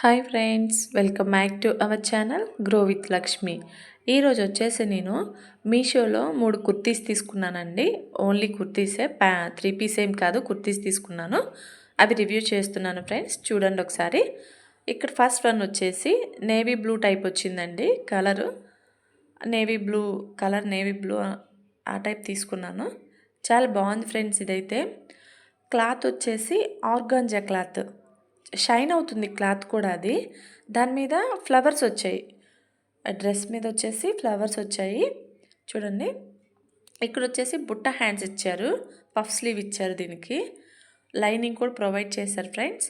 Hi friends, welcome back to our channel grow with Lakshmi. ఈరోజు వచ్చేసి నేను మీషోలో 3 కుర్తీస్ తీసుకున్నానండి. ఓన్లీ కుర్తీసే, 3 పీస్ ఏం కాదు, కుర్తీస్ తీసుకున్నాను. అవి రివ్యూ చేస్తున్నాను ఫ్రెండ్స్, చూడండి ఒకసారి. ఇక్కడ ఫస్ట్ వన్ వచ్చేసి నేవీ బ్లూ టైప్ వచ్చిందండి. Colour navy blue, navy blue ఆ టైప్ తీసుకున్నాను. చాలా బాగుంది ఫ్రెండ్స్. ఇదైతే క్లాత్ వచ్చేసి ఆర్గాంజా క్లాత్, షైన్ అవుతుంది క్లాత్ కూడా. అది దాని మీద ఫ్లవర్స్ వచ్చాయి, డ్రెస్ మీద వచ్చేసి ఫ్లవర్స్ వచ్చాయి చూడండి. ఇక్కడ వచ్చేసి బుట్ట హ్యాండ్స్ ఇచ్చారు, పఫ్ స్లీవ్ ఇచ్చారు. దీనికి లైనింగ్ కూడా ప్రొవైడ్ చేశారు ఫ్రెండ్స్.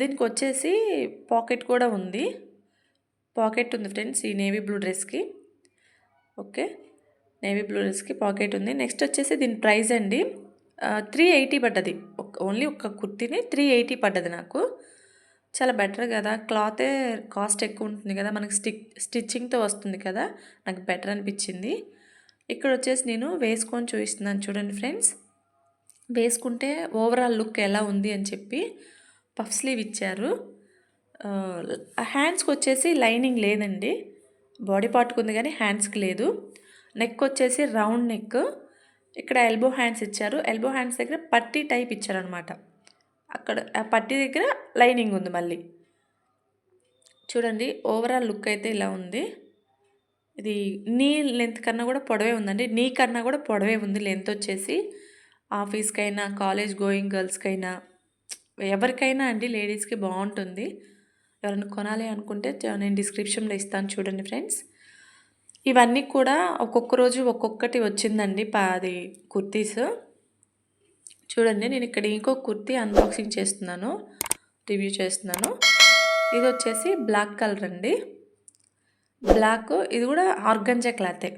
దీనికి వచ్చేసి పాకెట్ కూడా ఉంది, పాకెట్ ఉంది ఫ్రెండ్స్ ఈ నేవీ బ్లూ డ్రెస్కి. ఓకే, నేవీ బ్లూ డ్రెస్కి పాకెట్ ఉంది. నెక్స్ట్ వచ్చేసి దీని ప్రైస్ అండి 380 పడ్డది. ఓన్లీ ఒక కుర్తీని 380 పడ్డది నాకు. చాలా బెటర్ కదా, క్లాతే కాస్ట్ ఎక్కువ ఉంటుంది కదా, మనకి స్టిచ్చింగ్తో వస్తుంది కదా, నాకు బెటర్ అనిపించింది. ఇక్కడ వచ్చేసి నేను వేసుకొని చూపిస్తున్నాను చూడండి ఫ్రెండ్స్. వేసుకుంటే ఓవరాల్ లుక్ ఎలా ఉంది అని చెప్పి పఫ్ స్లీవ్ ఇచ్చారు. హ్యాండ్స్కి వచ్చేసి లైనింగ్ లేదండి, బాడీ పార్ట్కి ఉంది కానీ హ్యాండ్స్కి లేదు. నెక్ వచ్చేసి రౌండ్ నెక్. ఇక్కడ ఎల్బో హ్యాండ్స్ ఇచ్చారు, ఎల్బో హ్యాండ్స్ దగ్గర పట్టీ టైప్ ఇచ్చారనమాట. అక్కడ ఆ పట్టీ దగ్గర లైనింగ్ ఉంది మళ్ళీ. చూడండి ఓవరాల్ లుక్ అయితే ఇలా ఉంది. ఇది నీ లెంత్ కన్నా కూడా పొడవే ఉందండి, నీ కన్నా కూడా పొడవే ఉంది లెంత్ వచ్చేసి. ఆఫీస్కైనా, కాలేజ్ గోయింగ్ గర్ల్స్కైనా, ఎవరికైనా అండి, లేడీస్కి బాగుంటుంది. ఎవరైనా కొనాలి అనుకుంటే నేను డిస్క్రిప్షన్లో ఇస్తాను చూడండి ఫ్రెండ్స్. ఇవన్నీ కూడా ఒక్కొక్క రోజు ఒక్కొక్కటి వచ్చిందండి, అది కుర్తీస్. చూడండి నేను ఇక్కడ ఇంకో కుర్తీ అన్బాక్సింగ్ చేస్తున్నాను, రివ్యూ చేస్తున్నాను. ఇది వచ్చేసి బ్లాక్ కలర్ అండి, బ్లాక్. ఇది కూడా ఆర్గంజా క్లాతే,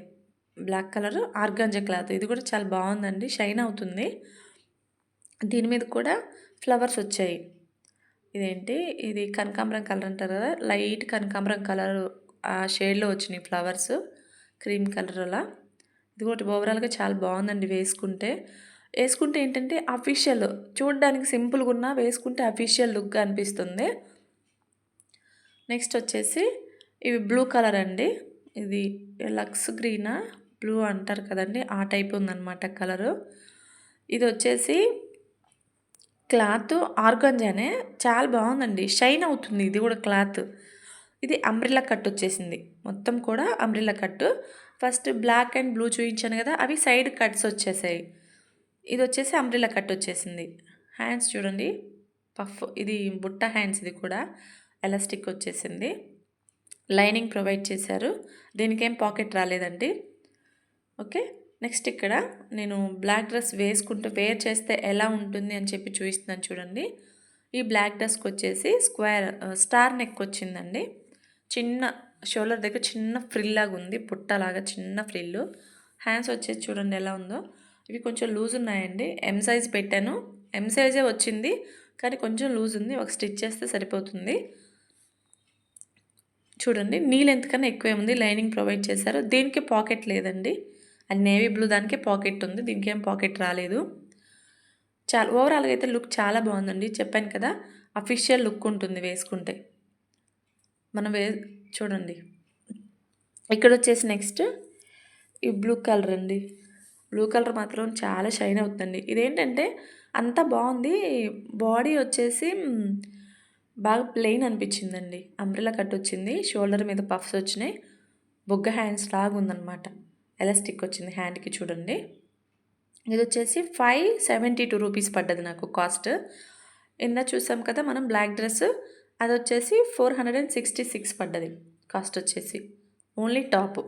బ్లాక్ కలర్ ఆర్గంజా క్లాత్. ఇది కూడా చాలా బాగుందండి, షైన్ అవుతుంది. దీని మీద కూడా ఫ్లవర్స్ వచ్చాయి. ఇదేంటి, ఇది కనకాంబరం కలర్ అంటారు కదా, లైట్ కనకాంబరం కలర్ ఆ షేడ్లో వచ్చినాయి ఫ్లవర్స్, క్రీమ్ కలర్ అలా. ఇది కూడా ఓవరాల్గా చాలా బాగుందండి. వేసుకుంటే ఏంటంటే అఫీషియల్, చూడడానికి సింపుల్గా ఉన్నా వేసుకుంటే అఫీషియల్ లుక్గా అనిపిస్తుంది. నెక్స్ట్ వచ్చేసి ఇవి బ్లూ కలర్ అండి. ఇది లక్స్ గ్రీనా బ్లూ అంటారు కదండి, ఆ టైప్ ఉందన్నమాట కలరు. ఇది వచ్చేసి క్లాత్ ఆర్గంజానే, చాలా బాగుందండి, షైన్ అవుతుంది. ఇది కూడా క్లాత్. ఇది అంబ్రెల్లా కట్ వచ్చేసింది, మొత్తం కూడా umbrella cut. First black and blue చూపించాను కదా, అవి సైడ్ కట్స్ వచ్చేసాయి. ఇది వచ్చేసి అంబ్రెల్లా కట్ వచ్చేసింది. హ్యాండ్స్ చూడండి పఫ్, ఇది బుట్ట హ్యాండ్స్. ఇది కూడా ఎలాస్టిక్ వచ్చేసింది, లైనింగ్ ప్రొవైడ్ చేశారు. దీనికేం పాకెట్ రాలేదండి. ఓకే, నెక్స్ట్ ఇక్కడ నేను బ్లాక్ డ్రెస్ వేసుకుంటూ వేర్ చేస్తే ఎలా ఉంటుంది అని చెప్పి చూపిస్తున్నాను చూడండి. ఈ బ్లాక్ డ్రెస్కి వచ్చేసి స్టార్ నెక్ వచ్చిందండి. చిన్న షోల్డర్ దగ్గర చిన్న ఫ్రిల్ లాగా ఉంది, పుట్టలాగా చిన్న ఫ్రిల్. హ్యాండ్స్ వచ్చేసి చూడండి ఎలా ఉందో. ఇవి కొంచెం లూజ్ ఉన్నాయండి, ఎం సైజ్ పెట్టాను, ఎం సైజే వచ్చింది కానీ కొంచెం లూజ్ ఉంది. ఒక స్టిచ్ చేస్తే సరిపోతుంది. చూడండి నీ లెంత్ కన్నా ఎక్కువే ఉంది, లైనింగ్ ప్రొవైడ్ చేశారు. దీనికి పాకెట్ లేదండి, అండ్ నేవీ బ్లూ దానికి పాకెట్ ఉంది, దీనికి ఏం పాకెట్ రాలేదు. చాలా ఓవరాల్గా అయితే లుక్ చాలా బాగుందండి. చెప్పాను కదా, అఫీషియల్ లుక్ ఉంటుంది వేసుకుంటే. మనం చూడండి ఇక్కడ వచ్చేసి నెక్స్ట్ ఈ బ్లూ కలర్ అండి. బ్లూ కలర్ మాత్రం చాలా షైన్ అవుతుందండి. ఇదేంటంటే అంతా బాగుంది, బాడీ వచ్చేసి బాగా ప్లెయిన్ అనిపించిందండి. అంబ్రెల్లా కట్ వచ్చింది, షోల్డర్ మీద పఫ్స్ వచ్చినాయి, బొగ్గ హ్యాండ్స్ లాగా ఉందన్నమాట, ఎలాస్టిక్ వచ్చింది హ్యాండ్కి. చూడండి ఇది వచ్చేసి 572 రూపీస్ పడ్డది నాకు కాస్ట్. ఇందా చూసాం కదా మనం బ్లాక్ డ్రెస్, అది వచ్చేసి 466 పడ్డది కాస్ట్ వచ్చేసి. ఓన్లీ టాప్,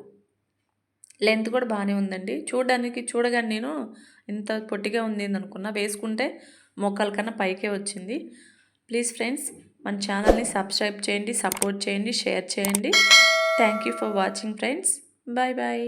లెంత్ కూడా బాగానే ఉందండి. చూడగానే నేను ఇంత పొట్టిగా ఉంది అనుకున్నా, వేసుకుంటే మోకాల కన్నా పైకే వచ్చింది. ప్లీజ్ ఫ్రెండ్స్, మన ఛానల్ని సబ్స్క్రైబ్ చేయండి, సపోర్ట్ చేయండి, షేర్ చేయండి. Thank you for watching friends. Bye bye.